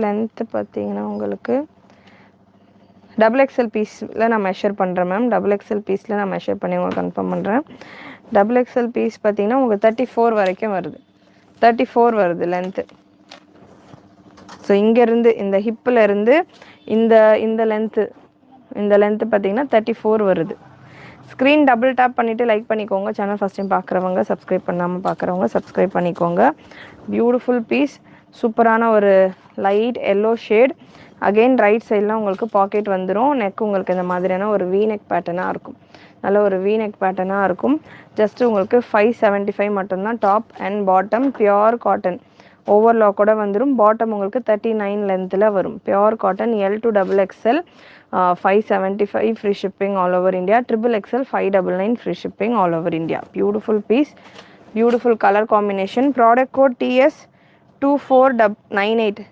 Length பார்த்தீங்கன்னா உங்களுக்கு double XL பீஸில் நான் மெஷர் பண்ணுறேன் மேம். டபுள் எக்ஸல் பீஸில் நான் மெஷர் பண்ணி உங்களுக்கு கன்ஃபார்ம் பண்ணுறேன். டபுள் எக்ஸல் பீஸ் பார்த்தீங்கன்னா உங்களுக்கு 34 வரைக்கும் வருது. 34 வருது லென்த்து. ஸோ இங்கேருந்து இந்த ஹிப்பில் இருந்து இந்த இந்த லென்த்து பார்த்தீங்கன்னா 34 வருது. ஸ்க்ரீன் டபுள் டேப் பண்ணிவிட்டு லைக் பண்ணிக்கோங்க. சேனல் ஃபஸ்ட் டைம் பார்க்குறவங்க, சப்ஸ்கிரைப் பண்ணாமல் பார்க்குறவங்க சப்ஸ்கிரைப் பண்ணிக்கோங்க. பியூட்டிஃபுல் பீஸ், சூப்பரான ஒரு light yellow shade. Again right சைட்லாம் உங்களுக்கு பாக்கெட் வந்துடும். நெக் உங்களுக்கு இந்த மாதிரியான ஒரு வி நெக் பேட்டர்னாக இருக்கும். நல்ல ஒரு வி நெக் பேட்டர்னாக இருக்கும். ஜஸ்ட்டு உங்களுக்கு 575 மட்டும்தான் top and bottom. Pure cotton ஓவர்லாக்கோட வந்துடும். பாட்டம் உங்களுக்கு 39 லென்த்தில் வரும். Pure cotton L to XXL 575 free shipping all over India. XXL 599 free shipping all over India. Beautiful piece, beautiful colour combination. Product code TS 2498